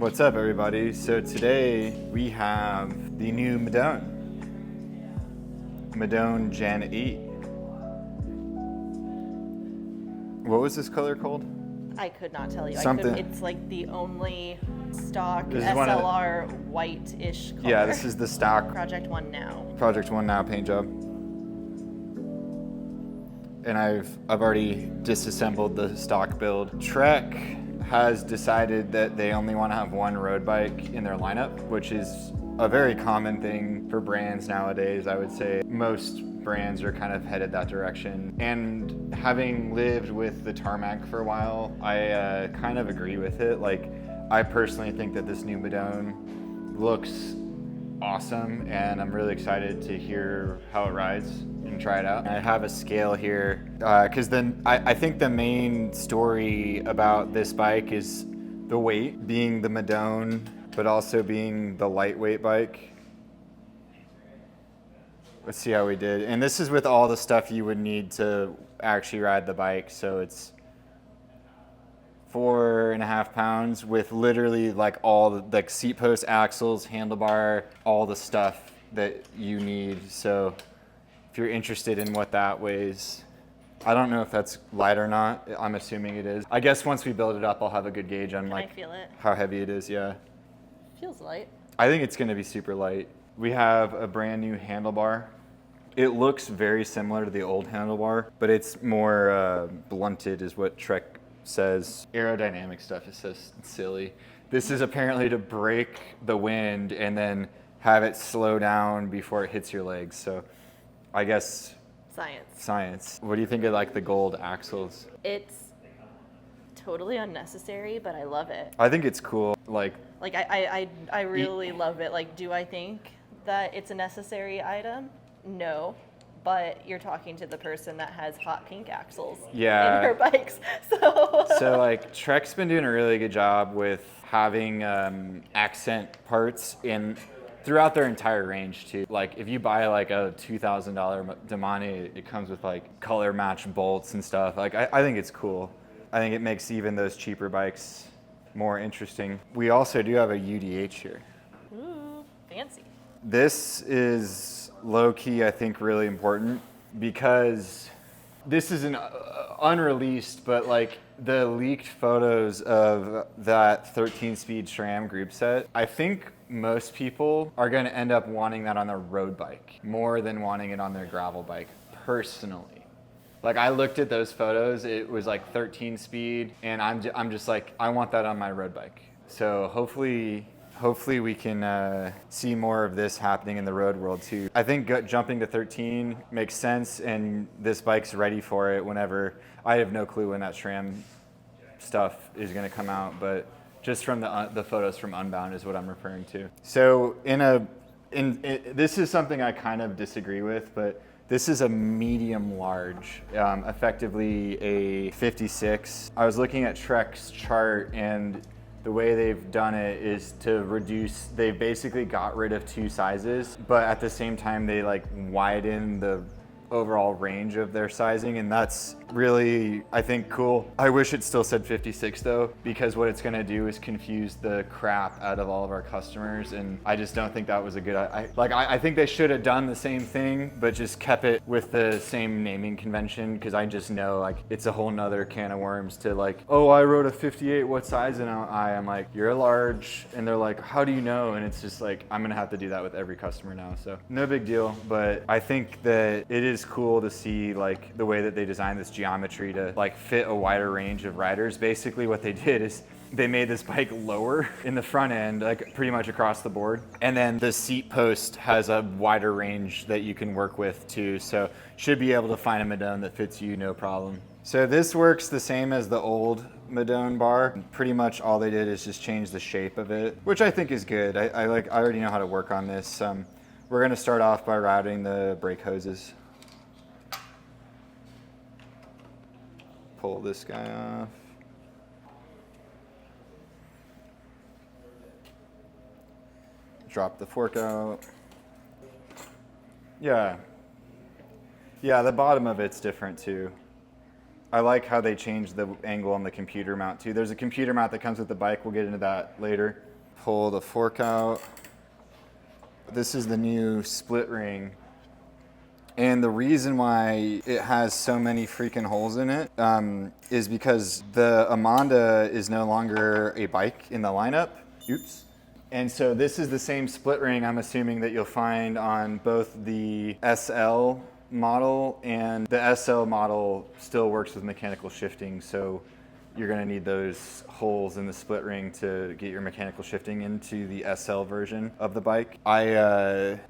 What's up, everybody? So today we have the new Madone Gen 8. What was this color called? I could not tell you. Something. It's like the only stock This is SLR white-ish color. Yeah, this is the stock Project One Now. Project One Now paint job. And I've already disassembled the stock build. Trek has decided that they only want to have one road bike in their lineup, which is a very common thing for brands nowadays. I would say most brands are kind of headed that direction. And having lived with the tarmac for a while, I kind of agree with it. Like, I personally think that this new Madone looks awesome, and I'm really excited to hear how it rides and try it out. I have a scale here because then I think the main story about this bike is the weight, being the Madone, but also being the lightweight bike. Let's see how we did. And this is with all the stuff you would need to actually ride the bike. So it's 4.5 pounds with literally like all the like seat post, axles, handlebar, all the stuff that you need. So if you're interested in what that weighs, I don't know if that's light or not. I'm assuming it is. I guess once we build it up, I'll have a good gauge on like I feel it. how heavy it is. Yeah. Feels light. I think it's going to be super light. We have a brand new handlebar. It looks very similar to the old handlebar, but it's more blunted is what Trek says. Aerodynamic stuff is so silly. This is apparently to break the wind and then have it slow down before it hits your legs. So I guess science. What do you think of like the gold axles? It's totally unnecessary, but I love it. I think it's cool. Like I really love it. Like, do I think that it's a necessary item? No. But you're talking to the person that has hot pink axles in her bikes. So like Trek's been doing a really good job with having accent parts throughout their entire range too. Like if you buy like a $2,000 Damani, it comes with like color match bolts and stuff. Like I think it's cool. I think it makes even those cheaper bikes more interesting. We also do have a UDH here. Ooh, fancy. This is low-key, I think, really important because this is an unreleased, but like the leaked photos of that 13-speed SRAM group set, I think most people are going to end up wanting that on their road bike more than wanting it on their gravel bike, personally. Like I looked at those photos, it was like 13-speed, and I'm just like, I want that on my road bike. So hopefully we can see more of this happening in the road world too. I think jumping to 13 makes sense, and this bike's ready for it whenever. I have no clue when that SRAM stuff is going to come out, but just from the photos from Unbound is what I'm referring to. So this is something I kind of disagree with, but this is a medium large, effectively a 56. I was looking at Trek's chart, and the way they've done it is to reduce, they basically got rid of two sizes, but at the same time they like widen the overall range of their sizing, and that's really, I think, cool. I wish it still said 56 though, because what it's gonna do is confuse the crap out of all of our customers, and I just don't think that was a good, I think they should have done the same thing, but just kept it with the same naming convention, because I just know like it's a whole nother can of worms to like, oh, I wrote a 58, what size am I? I'm like, you're a large, and they're like, how do you know? And it's just like, I'm gonna have to do that with every customer now, so no big deal, but I think that it is cool to see like the way that they designed this geometry to like fit a wider range of riders. Basically what they did is they made this bike lower in the front end, like pretty much across the board. And then the seat post has a wider range that you can work with too. So should be able to find a Madone that fits you no problem. So this works the same as the old Madone bar. Pretty much all they did is just change the shape of it, which I think is good. I already know how to work on this. We're gonna start off by routing the brake hoses. Pull this guy off. Drop the fork out. Yeah, the bottom of it's different too. I like how they changed the angle on the computer mount too. There's a computer mount that comes with the bike. We'll get into that later. pull the fork out. This is the new split ring. And the reason why it has so many freaking holes in it is because the Amanda is no longer a bike in the lineup. Oops. And so this is the same split ring I'm assuming that you'll find on both the SL model, and the SL model still works with mechanical shifting, so you're going to need those holes in the split ring to get your mechanical shifting into the SL version of the bike.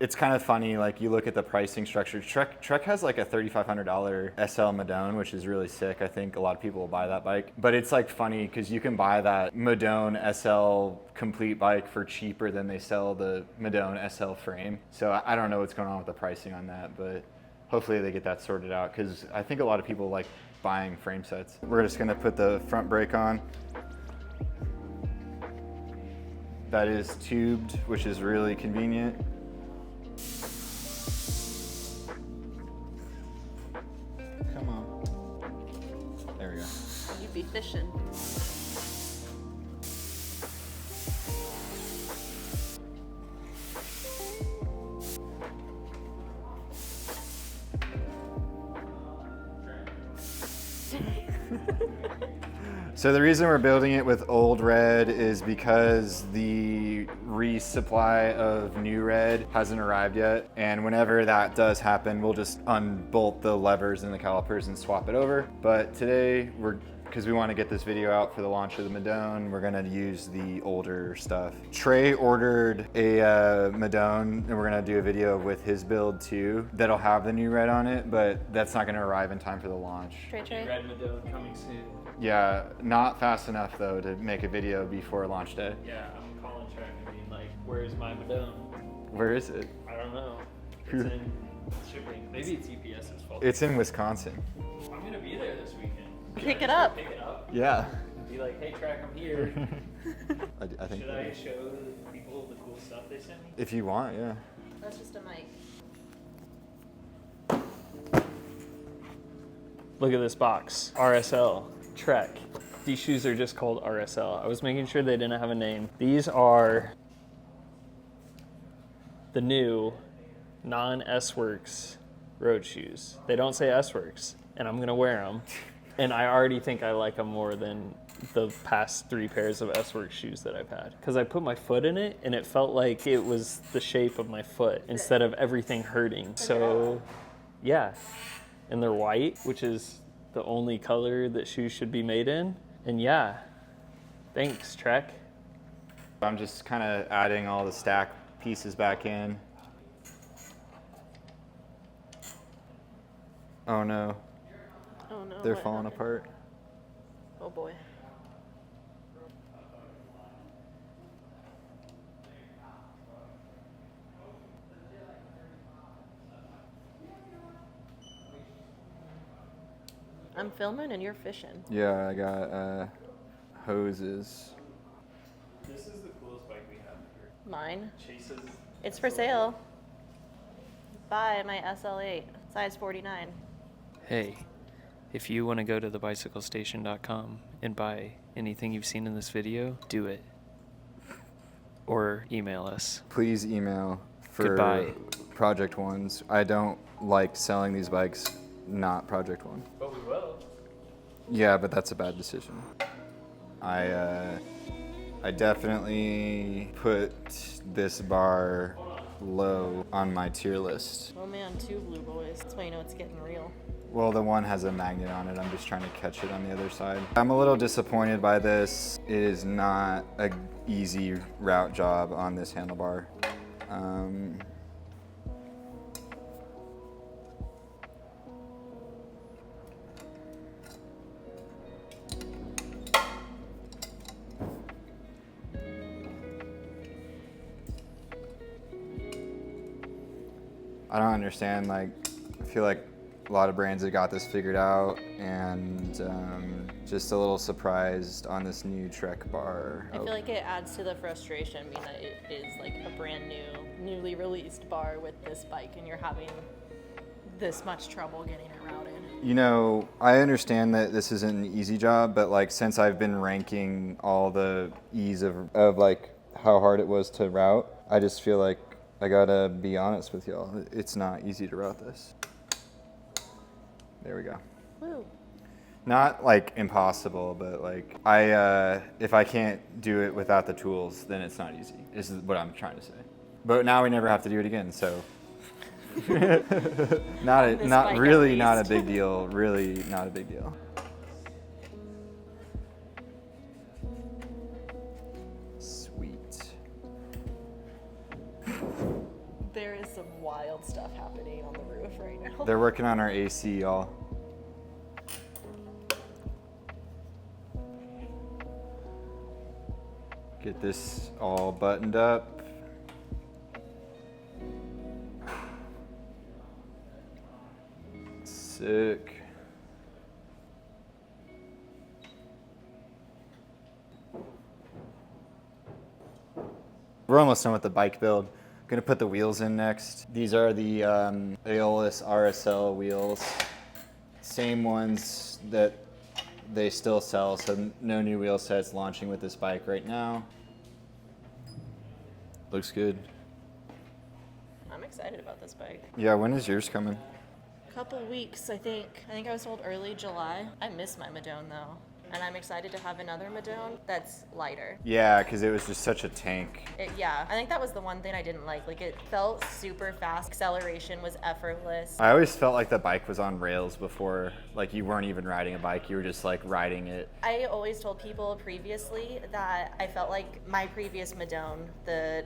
It's kind of funny, like you look at the pricing structure. Trek has like a $3,500 SL Madone, which is really sick. I think a lot of people will buy that bike. But it's like funny because you can buy that Madone SL complete bike for cheaper than they sell the Madone SL frame. So I don't know what's going on with the pricing on that, but hopefully they get that sorted out because I think a lot of people like buying frame sets. We're just gonna put the front brake on. That is tubed, which is really convenient. Come on. There we go. You'd be fishing. So the reason we're building it with old red is because the resupply of new red hasn't arrived yet. And whenever that does happen, we'll just unbolt the levers and the calipers and swap it over. But today, because we want to get this video out for the launch of the Madone, we're going to use the older stuff. Trey ordered a Madone, and we're going to do a video with his build too that'll have the new red on it, but that's not going to arrive in time for the launch. Trey. Red Madone coming soon. Yeah, not fast enough though to make a video before launch day. Yeah, I'm calling Trek and being like, where's my Madone? Where is it? I don't know. It's in shipping. Maybe it's UPS's fault. It's in Wisconsin. I'm going to be there this weekend. Pick it up. Pick it up. Yeah. And be like, hey, Trek, I'm here. I think. Should I show people the cool stuff they sent me? If you want, yeah. That's just a mic. Look at this box. RSL. Trek. These shoes are just called RSL. I was making sure they didn't have a name. These are the new non-S-Works road shoes. They don't say S-Works, and I'm gonna wear them. And I already think I like them more than the past 3 pairs of S-Works shoes that I've had. Because I put my foot in it, and it felt like it was the shape of my foot instead of everything hurting. So, yeah. And they're white, which is the only color that shoes should be made in. And yeah, thanks, Trek. I'm just kind of adding all the stack pieces back in. Oh no. Oh no. They're what falling happened? apart. Oh boy. I'm filming and you're fishing. Yeah, I got hoses. This is the coolest bike we have here. Mine. Chase's. It's for sale. Buy my SL8, size 49. Hey, if you want to go to thebicyclestation.com and buy anything you've seen in this video, do it. Or email us. Please email for Goodbye. Project Ones. I don't like selling these bikes, not Project One. But we will. Yeah, but that's a bad decision. I definitely put this bar low on my tier list. Oh man, 2 blue boys. That's why you know it's getting real. Well, the one has a magnet on it. I'm just trying to catch it on the other side. I'm a little disappointed by this. It is not an easy route job on this handlebar. I don't understand, like, I feel like a lot of brands have got this figured out, and just a little surprised on this new Trek bar. I feel like it adds to the frustration being that it is like a brand new, newly released bar with this bike and you're having this much trouble getting it routed. You know, I understand that this isn't an easy job, but like since I've been ranking all the ease of like how hard it was to route. I just feel like I gotta be honest with y'all. It's not easy to route this. There we go. Woo. Not like impossible, but like if I can't do it without the tools, then it's not easy, is what I'm trying to say. But now we never have to do it again, so. not a big deal, really not a big deal. Sweet. There is some wild stuff happening on the roof right now. They're working on our AC, y'all. Get this all buttoned up. Sick. We're almost done with the bike build. Gonna put the wheels in next. These are the Aeolus RSL wheels. Same ones that they still sell, so no new wheel sets launching with this bike right now. Looks good. I'm excited about this bike. Yeah, when is yours coming? Couple weeks, I think. I think I was told early July. I miss my Madone though. And I'm excited to have another Madone that's lighter. Yeah, because it was just such a tank. Yeah, I think that was the one thing I didn't like. Like, it felt super fast. Acceleration was effortless. I always felt like the bike was on rails before, like you weren't even riding a bike, you were just like riding it. I always told people previously that I felt like my previous Madone, the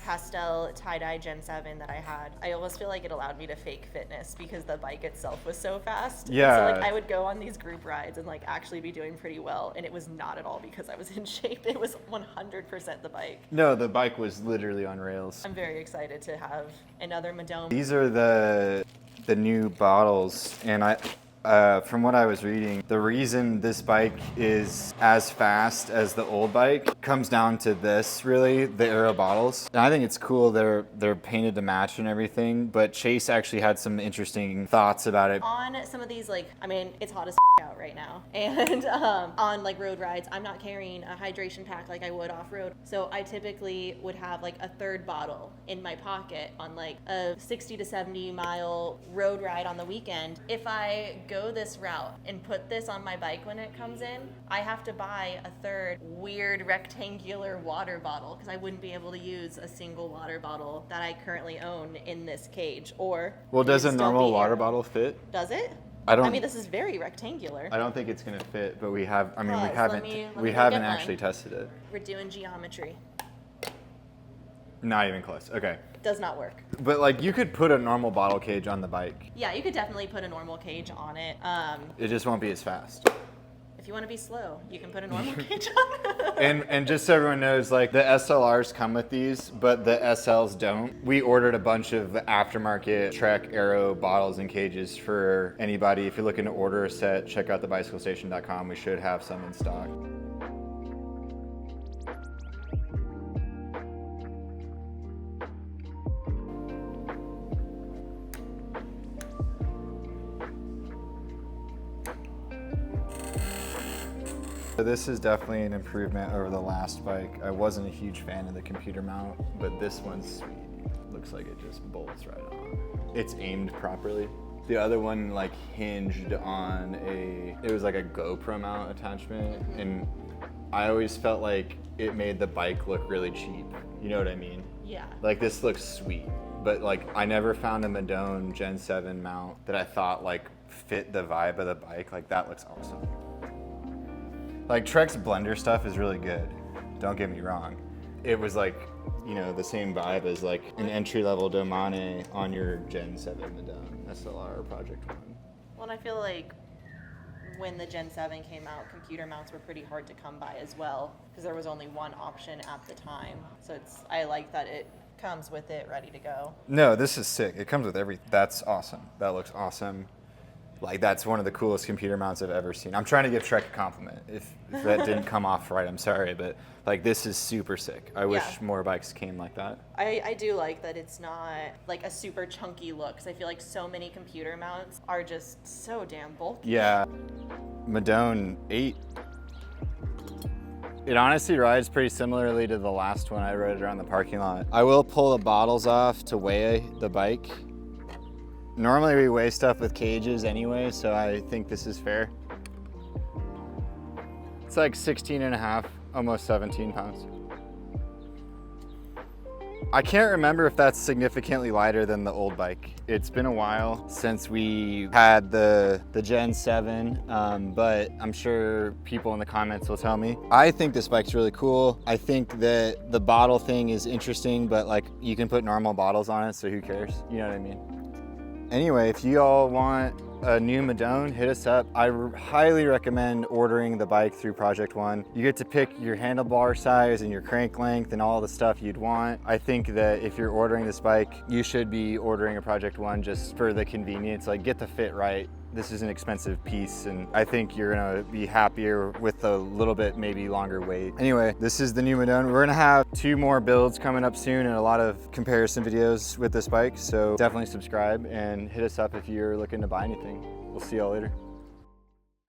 pastel tie-dye Gen 7 that I had, I almost feel like it allowed me to fake fitness because the bike itself was so fast. Yeah. So like I would go on these group rides and like actually be doing pretty well, and it was not at all because I was in shape. It was 100% the bike. No, the bike was literally on rails. I'm very excited to have another Madone. These are the new bottles, and from what I was reading, the reason this bike is as fast as the old bike comes down to this, really, the Aero bottles. And I think it's cool they're painted to match and everything, but Chase actually had some interesting thoughts about it. On some of these, like, I mean, it's hot as out right now, and on like road rides, I'm not carrying a hydration pack like I would off-road, so I typically would have like a third bottle in my pocket on like a 60 to 70 mile road ride on the weekend. If I go this route and put this on my bike when it comes in, I have to buy a third weird rectangular water bottle because I wouldn't be able to use a single water bottle that I currently own in this cage. Or Well, does a it'd still normal be water Aero. bottle fit? Does it? I mean, this is very rectangular. I don't think it's gonna fit, but we have. I mean, Pause. we haven't. Let me We go haven't get mine. actually tested it. We're doing geometry. Not even close. Okay, Does not work. but like you could put a normal bottle cage on the bike. Yeah, you could definitely put a normal cage on it. It just won't be as fast. If you want to be slow, you can put a normal cage on. And just so everyone knows, like the SLRs come with these, but the SLs don't. We ordered a bunch of aftermarket Trek Aero bottles and cages for anybody. If you're looking to order a set, check out thebicyclestation.com. We should have some in stock. So this is definitely an improvement over the last bike. I wasn't a huge fan of the computer mount, but this one's sweet. Looks like it just bolts right on. It's aimed properly. The other one like hinged on it was like a GoPro mount attachment, and I always felt like it made the bike look really cheap. You know what I mean? Yeah. Like this looks sweet, but like I never found a Madone Gen 7 mount that I thought like fit the vibe of the bike. Like that looks awesome. Like Trek's blender stuff is really good, don't get me wrong. It was like, you know, the same vibe as like an entry-level Domane on your Gen 7 Madone SLR or Project 1. Well, and I feel like when the Gen 7 came out, computer mounts were pretty hard to come by as well because there was only one option at the time. So I like that it comes with it ready to go. No, this is sick. It comes with everything. That's awesome. That looks awesome. Like that's one of the coolest computer mounts I've ever seen. I'm trying to give Trek a compliment. If that didn't come off right, I'm sorry, but like this is super sick. I wish more bikes came like that. I do like that it's not like a super chunky look because I feel like so many computer mounts are just so damn bulky. Yeah, Madone 8 It honestly rides pretty similarly to the last one I rode around the parking lot. I will pull the bottles off to weigh the bike. Normally we weigh stuff with cages anyway, so I think this is fair. It's like 16 and a half, almost 17 pounds. I can't remember if that's significantly lighter than the old bike. It's been a while since we had the Gen 7, but I'm sure people in the comments will tell me. I think this bike's really cool. I think that the bottle thing is interesting, but like you can put normal bottles on it, so who cares? You know what I mean? Anyway, if you all want a new Madone, hit us up. I highly recommend ordering the bike through Project One. You get to pick your handlebar size and your crank length and all the stuff you'd want. I think that if you're ordering this bike, you should be ordering a Project One just for the convenience. Like, get the fit right. This is an expensive piece, and I think you're gonna be happier with a little bit maybe longer wait. Anyway, this is the new Madone. We're gonna have 2 more builds coming up soon and a lot of comparison videos with this bike, so definitely subscribe and hit us up if you're looking to buy anything. We'll see y'all later.